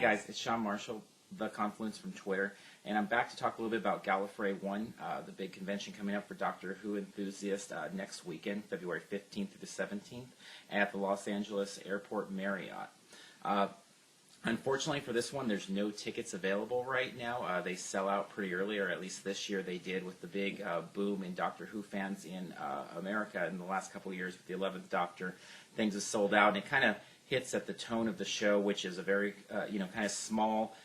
guys, it's Shawn Marshall, the Confluence from Twitter, and I'm back to talk a little bit about Gallifrey One, the big convention coming up for Doctor Who enthusiasts next weekend, February 15th through the 17th, at the Los Angeles Airport Marriott. Unfortunately for this one, there's no tickets available right now. They sell out pretty early, or at least this year they did, with the big boom in Doctor Who fans in America in the last couple of years with the 11th Doctor. Things have sold out, and it kind of hits at the tone of the show, which is a very, kind of small,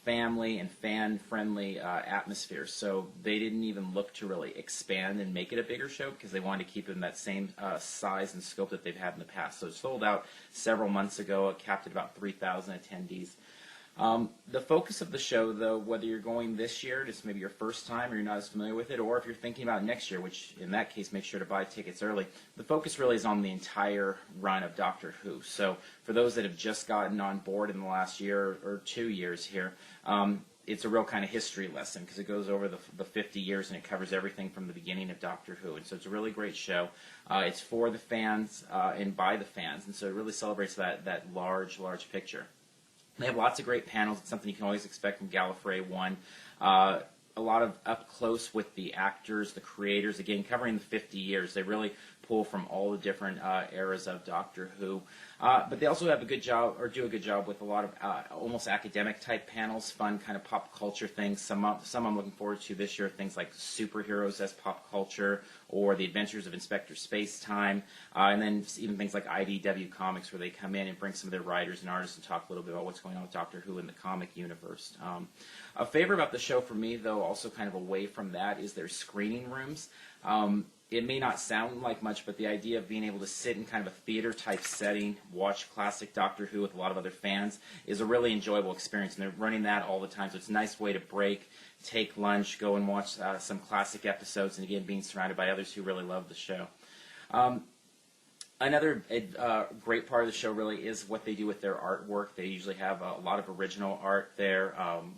family and fan-friendly atmosphere. So they didn't even look to really expand and make it a bigger show because they wanted to keep it in that same size and scope that they've had in the past. So it sold out several months ago. It capped at about 3,000 attendees. The focus of the show, though, whether you're going this year, just maybe your first time or you're not as familiar with it, or if you're thinking about next year, which in that case, make sure to buy tickets early, the focus really is on the entire run of Doctor Who. So for those that have just gotten on board in the last year or 2 years here, it's a real kind of history lesson because it goes over the 50 years and it covers everything from the beginning of Doctor Who. And so it's a really great show. It's for the fans and by the fans, and so it really celebrates that large picture. They have lots of great panels. It's something you can always expect from Gallifrey One. A lot of up close with the actors, the creators, again, covering the 50 years. They really pull from all the different eras of Doctor Who. But they also have a good job, or do a good job, with a lot of almost academic type panels, fun kind of pop culture things. Some I'm looking forward to this year, things like superheroes as pop culture, or the adventures of Inspector Spacetime, and then even things like IDW Comics, where they come in and bring some of their writers and artists and talk a little bit about what's going on with Doctor Who in the comic universe. A favor about the show for me, though, also kind of away from that, is their screening rooms. It may not sound like much, but the idea of being able to sit in kind of a theater-type setting, watch classic Doctor Who with a lot of other fans, is a really enjoyable experience, and they're running that all the time, so it's a nice way to break, take lunch, go and watch some classic episodes, and again, being surrounded by others who really love the show. Another great part of the show really is what they do with their artwork. They usually have a lot of original art there,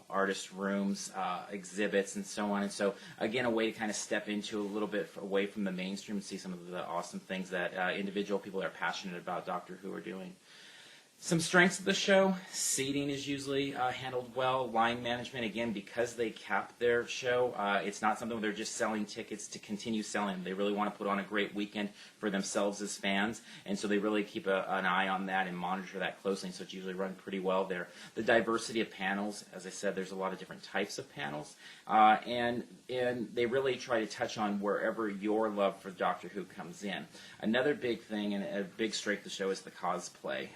artist rooms, exhibits, and so on. And so, again, a way to kind of step into a little bit away from the mainstream and see some of the awesome things that individual people that are passionate about Doctor Who are doing. Some strengths of the show: seating is usually handled well. Line management, again, because they cap their show, it's not something where they're just selling tickets to continue selling. They really want to put on a great weekend for themselves as fans, and so they really keep an eye on that and monitor that closely, so it's usually run pretty well there. The diversity of panels, as I said, there's a lot of different types of panels, and they really try to touch on wherever your love for Doctor Who comes in. Another big thing and a big strength of the show is the cosplay.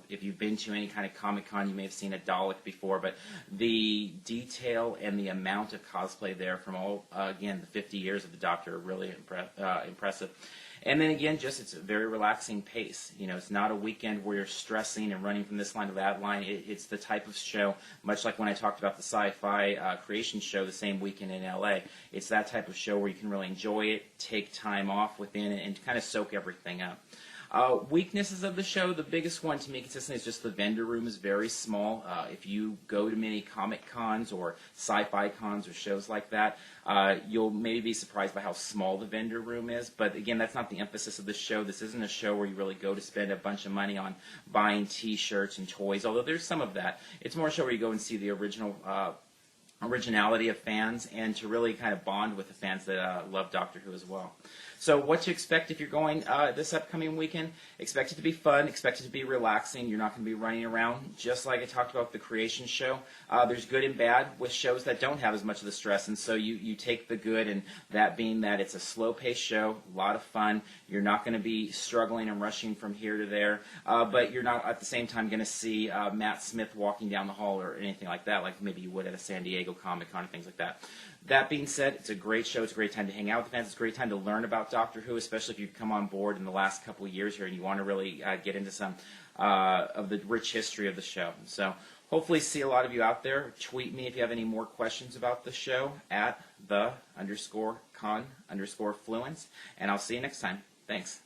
If you've been to any kind of Comic-Con, you may have seen a Dalek before, but the detail and the amount of cosplay there from all, again, the 50 years of the Doctor are really impressive. And then again, it's a very relaxing pace. It's not a weekend where you're stressing and running from this line to that line. It's the type of show, much like when I talked about the sci-fi creation show the same weekend in LA. It's that type of show where you can really enjoy it, take time off within it, and kind of soak everything up. Weaknesses of the show, the biggest one to me consistently is just the vendor room is very small. If you go to many comic cons or sci-fi cons or shows like that, you'll maybe be surprised by how small the vendor room is. But again, that's not the emphasis of the show. This isn't a show where you really go to spend a bunch of money on buying T-shirts and toys, although there's some of that. It's more a show where you go and see the originality of fans and to really kind of bond with the fans that love Doctor Who as well. So what to expect if you're going this upcoming weekend: expect it to be fun, expect it to be relaxing. You're not going to be running around, just like I talked about the creation show. There's good and bad with shows that don't have as much of the stress, and so you take the good, and that being that it's a slow-paced show, a lot of fun. You're not going to be struggling and rushing from here to there, but you're not at the same time going to see Matt Smith walking down the hall or anything like that, like maybe you would at a San Diego Comic-Con and things like that. That being said, it's a great show. It's a great time to hang out with the fans. It's a great time to learn about Doctor Who, especially if you've come on board in the last couple of years here and you want to really get into some of the rich history of the show. So hopefully see a lot of you out there. Tweet me if you have any more questions about the show at @the_con_fluence, and I'll see you next time. Thanks.